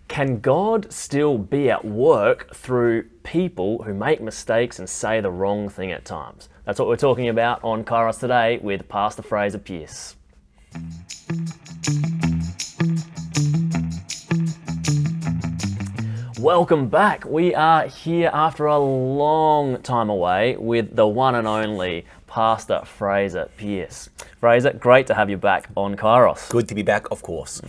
Can God still be at work through people who make mistakes and say the wrong thing at times? That's what we're talking about on Kairos today with Pastor Fraser Pierce. Welcome back. We are here after a long time away with the one and only Pastor Fraser Pierce. Fraser, great to have you back on Kairos. Good to be back, of course.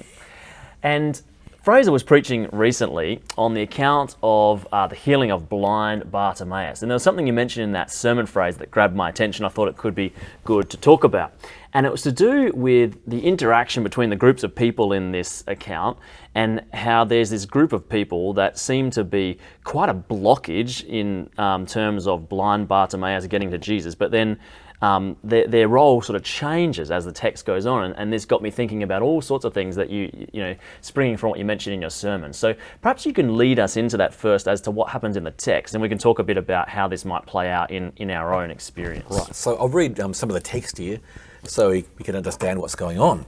And Fraser was preaching recently on the account of the healing of blind Bartimaeus. And there was something you mentioned in that sermon phrase that grabbed my attention. I thought it could be good to talk about. And it was to do with the interaction between the groups of people in this account and how there's this group of people that seem to be quite a blockage in terms of blind Bartimaeus getting to Jesus. But then their role sort of changes as the text goes on, and this got me thinking about all sorts of things that you know, springing from what you mentioned in your sermon. So perhaps you can lead us into that first as to what happens in the text, and we can talk a bit about how this might play out in our own experience. Right, so I'll read some of the text here so we can understand what's going on.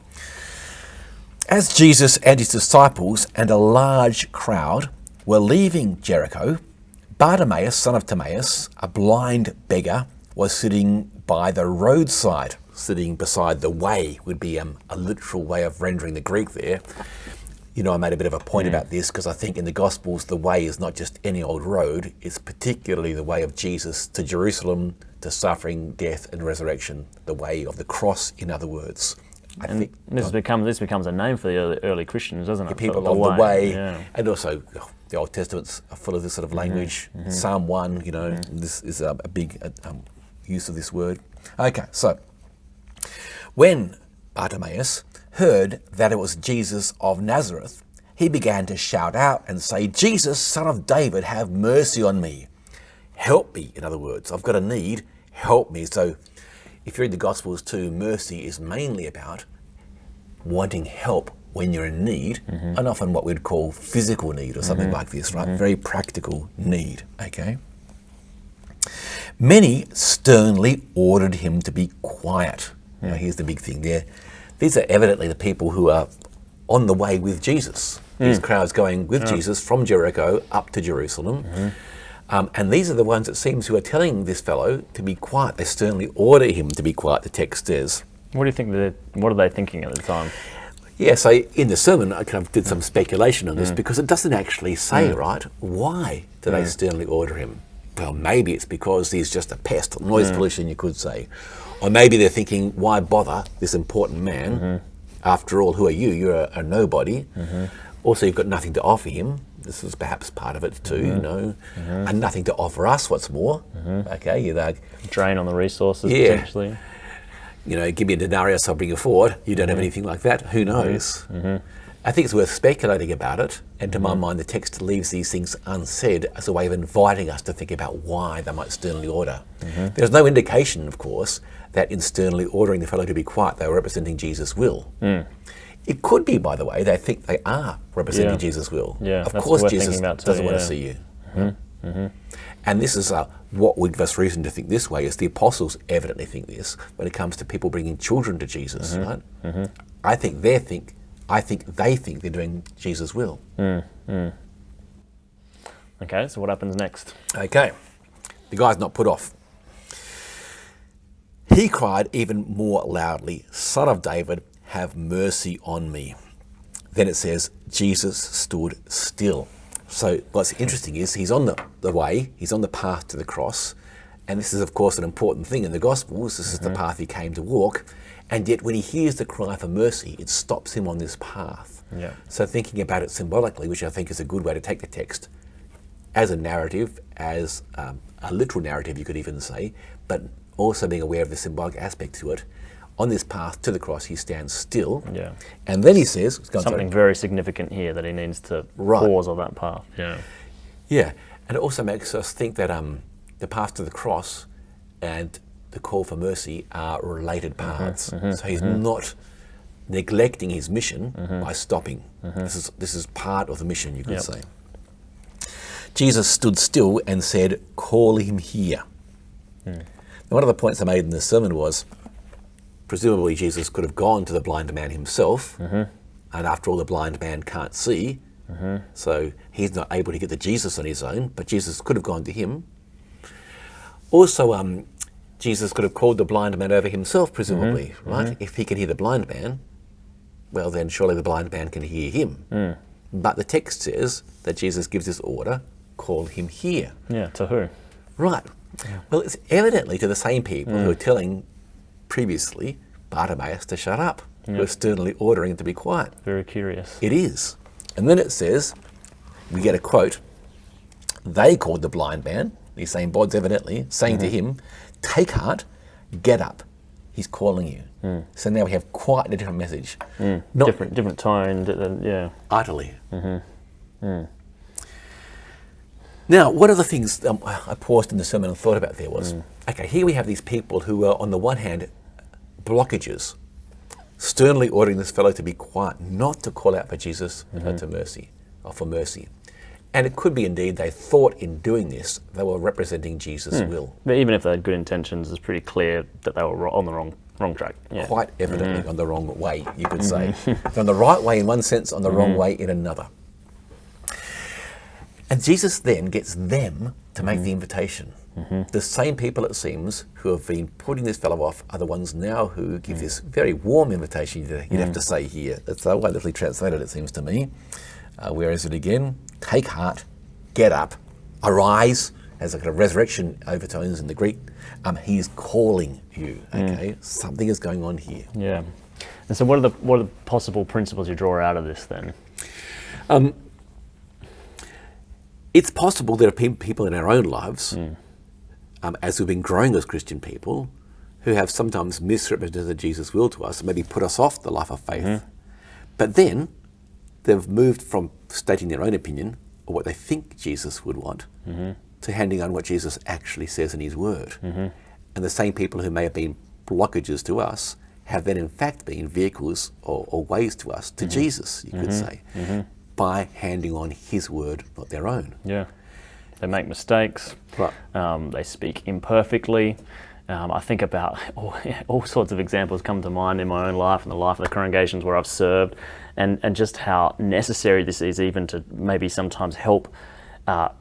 As Jesus and his disciples and a large crowd were leaving Jericho, Bartimaeus, son of Timaeus, a blind beggar, was sitting by the roadside. Sitting beside the way would be a literal way of rendering the Greek there. You know, I made a bit of a point about this because I think in the Gospels the way is not just any old road, it's particularly the way of Jesus to Jerusalem, to suffering, death and resurrection, the way of the cross, in other words. This becomes a name for the early Christians, doesn't it? People of the way, yeah. And also the Old Testament's full of this sort of language. Psalm 1, this is a big use of this word. Okay, so when Bartimaeus heard that it was Jesus of Nazareth, he began to shout out and say, "Jesus, son of David, have mercy on me. Help me," in other words. I've got a need, help me. So if you read the Gospels too, mercy is mainly about wanting help when you're in need, and often what we'd call physical need or something like this, right? Very practical need, okay? Many sternly ordered him to be quiet. Now here's the big thing there. These are evidently the people who are on the way with Jesus. These crowds going with Jesus from Jericho up to Jerusalem. And these are the ones, it seems, who are telling this fellow to be quiet. They sternly order him to be quiet, the text says. What do you think? What are they thinking at the time? Yeah, so in the sermon, I kind of did some speculation on this because it doesn't actually say, right, why do they sternly order him? Well, maybe it's because he's just a pest, noise pollution, you could say. Or maybe they're thinking, why bother this important man? After all, who are you? You're a nobody. Also, you've got nothing to offer him. This is perhaps part of it too, and nothing to offer us, what's more. Okay, you're like... Drain on the resources, potentially. You know, give me a denarius, I'll bring you forward. You don't have anything like that. Who knows? I think it's worth speculating about it. And to my mind, the text leaves these things unsaid as a way of inviting us to think about why they might sternly order. There's no indication, of course, that in sternly ordering the fellow to be quiet, they were representing Jesus' will. It could be, by the way, they think they are representing Jesus' will. Of course, Jesus doesn't want to see you. And this is what would give us reason to think this way, is the apostles evidently think this when it comes to people bringing children to Jesus, right? I think they think they're doing Jesus' will. Okay, so what happens next? Okay, the guy's not put off. He cried even more loudly, "Son of David, have mercy on me." Then it says, Jesus stood still. So what's interesting is he's on the way, he's on the path to the cross, and this is of course an important thing in the Gospels. This is the path he came to walk, and yet when he hears the cry for mercy, it stops him on this path. So thinking about it symbolically, which I think is a good way to take the text, as a narrative, as a literal narrative you could even say, but also being aware of the symbolic aspect to it. On this path to the cross, he stands still. And then he says... Something very significant here that he needs to pause on that path. Yeah, and it also makes us think that the path to the cross and the call for mercy are related paths. So he's not neglecting his mission by stopping. This is part of the mission, you could say. Jesus stood still and said, "Call him here." Now, one of the points I made in the sermon was, presumably Jesus could have gone to the blind man himself, and after all, the blind man can't see, So he's not able to get to Jesus on his own, but Jesus could have gone to him. Also, Jesus could have called the blind man over himself, presumably, right? If he can hear the blind man, well, then surely the blind man can hear him. But the text says that Jesus gives this order, call him here. Yeah, to who? Right. Well, it's evidently to the same people who are telling previously Bartimaeus to shut up, who are sternly ordering him to be quiet. Very curious. It is. And then it says, we get a quote, they called the blind man, these same bods evidently, saying to him, take heart, get up. He's calling you. So now we have quite a different message. Not different tone, yeah. Utterly. Now, one of the things I paused in the sermon and thought about there was, okay, here we have these people who are, on the one hand, blockages, sternly ordering this fellow to be quiet, not to call out for Jesus, but to mercy, or for mercy. And it could be indeed they thought in doing this, they were representing Jesus' will. But even if they had good intentions, it's pretty clear that they were on the wrong track. Yeah. Quite evidently on the wrong way, you could say. On the right way in one sense, on the wrong way in another. And Jesus then gets them to make the invitation. The same people, it seems, who have been putting this fellow off are the ones now who give this very warm invitation, you'd have to say here. It's wonderfully translated, it seems to me. Where is it again? Take heart, get up, arise, as a kind of resurrection overtones in the Greek. He's calling you, okay? Something is going on here. Yeah. And so what are the possible principles you draw out of this then? It's possible there are people in our own lives, as we've been growing as Christian people, who have sometimes misrepresented Jesus' will to us, and maybe put us off the life of faith. But then they've moved from stating their own opinion, or what they think Jesus would want, to handing on what Jesus actually says in his word. And the same people who may have been blockages to us have then in fact been vehicles or ways to us, to Jesus, you could say, by handing on his word, not their own. Yeah. They make mistakes. Right. They speak imperfectly. I think about all sorts of examples come to mind in my own life and the life of the congregations where I've served, and just how necessary this is even to maybe sometimes help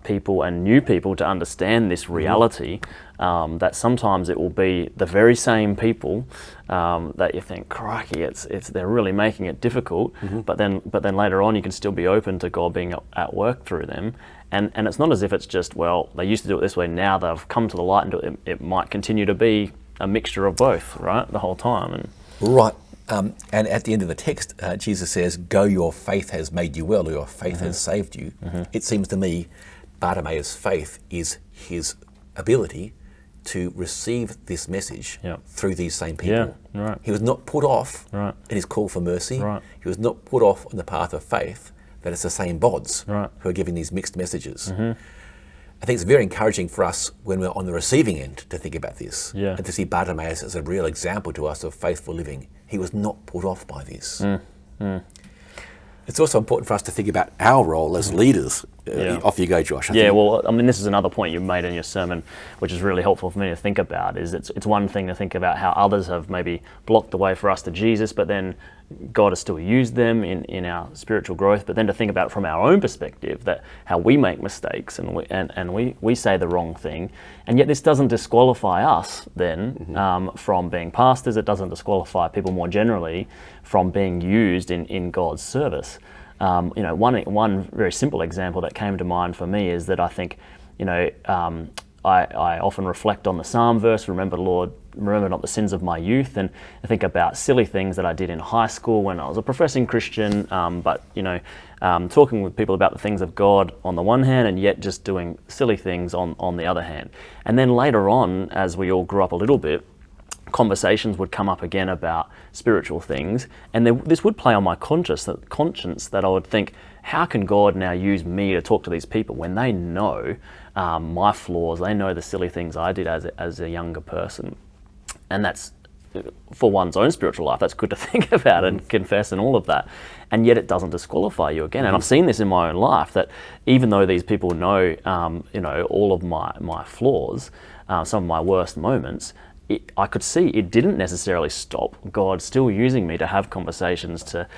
people and new people to understand this reality, that sometimes it will be the very same people that you think, crikey, they're really making it difficult, but then later on you can still be open to God being at work through them. And it's not as if it's just, well, they used to do it this way, now they've come to the light and do it. It might continue to be a mixture of both, right, the whole time. Right. And at the end of the text, Jesus says, go, your faith has made you well, or your faith has saved you. It seems to me Bartimaeus' faith is his ability to receive this message through these same people. Yeah, right. He was not put off Right. in his call for mercy. Right. He was not put off on the path of faith, that it's the same bods Right. who are giving these mixed messages. I think it's very encouraging for us when we're on the receiving end to think about this, and to see Bartimaeus as a real example to us of faithful living. He was not put off by this. It's also important for us to think about our role as leaders. Off you go, Josh. Well, I mean, this is another point you made in your sermon, which is really helpful for me to think about, is it's one thing to think about how others have maybe blocked the way for us to Jesus, but then God has still used them in our spiritual growth, but then to think about it from our own perspective, that how we make mistakes and we say the wrong thing, and yet this doesn't disqualify us then from being pastors. It doesn't disqualify people more generally from being used in God's service. One very simple example that came to mind for me is that I think, I often reflect on the Psalm verse, remember, Lord, remember not the sins of my youth, and I think about silly things that I did in high school when I was a professing Christian, but talking with people about the things of God on the one hand, and yet just doing silly things on the other hand. And then later on, as we all grew up a little bit, conversations would come up again about spiritual things, and this would play on my conscience that I would think, how can God now use me to talk to these people when they know my flaws, they know the silly things I did as a younger person? And that's, for one's own spiritual life, that's good to think about and confess and all of that. And yet it doesn't disqualify you again. And I've seen this in my own life, that even though these people know, all of my flaws, some of my worst moments, I could see it didn't necessarily stop God still using me to have conversations, to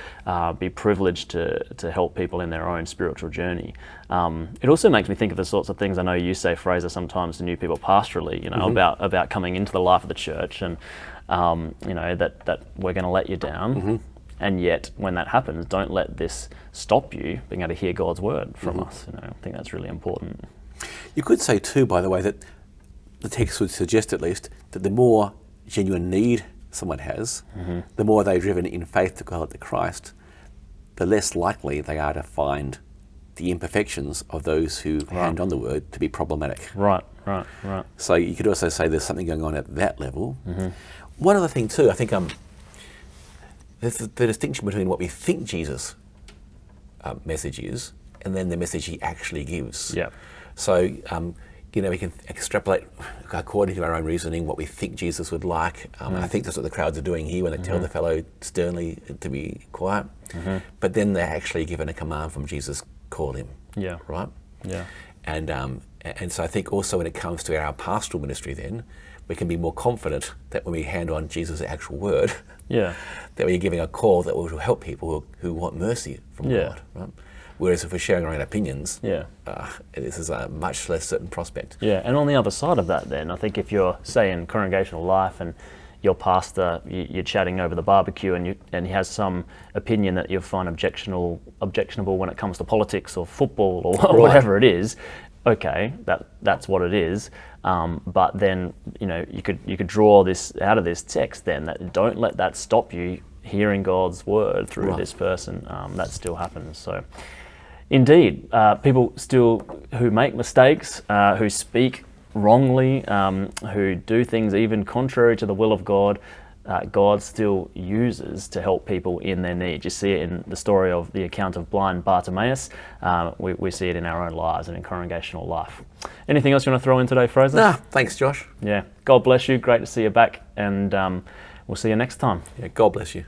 be privileged to help people in their own spiritual journey. It also makes me think of the sorts of things I know you say, Fraser, sometimes to new people pastorally, about coming into the life of the church and, that we're going to let you down. And yet, when that happens, don't let this stop you being able to hear God's word from us. I think that's really important. You could say too, by the way, that the text would suggest at least that the more genuine need someone has, the more they're driven in faith to go to Christ, the less likely they are to find the imperfections of those who hand on the word to be problematic. Right. So you could also say there's something going on at that level. One other thing too, I think there's the distinction between what we think Jesus' message is and then the message he actually gives. Yeah. So, we can extrapolate according to our own reasoning what we think Jesus would like. I think that's what the crowds are doing here when they tell the fellow sternly to be quiet. But then they're actually given a command from Jesus, call him. Yeah. Right? Yeah. And so I think also when it comes to our pastoral ministry then, we can be more confident that when we hand on Jesus' actual word, that we're giving a call that will help people who want mercy from God. Right? Whereas if we're sharing our own opinions, this is a much less certain prospect. Yeah, and on the other side of that then, I think if you're, say, in congregational life and your pastor, you're chatting over the barbecue and he has some opinion that you find objectionable when it comes to politics or football or whatever it is, okay, that's what it is. But then, you could draw this out of this text then, that don't let that stop you hearing God's word through this person. That still happens. So indeed, people still who make mistakes, who speak wrongly, who do things even contrary to the will of God, God still uses to help people in their need. You see it in the story of the account of blind Bartimaeus. We see it in our own lives and in congregational life. Anything else you want to throw in today, Fraser? No, thanks, Josh. Yeah, God bless you. Great to see you back, and we'll see you next time. Yeah, God bless you.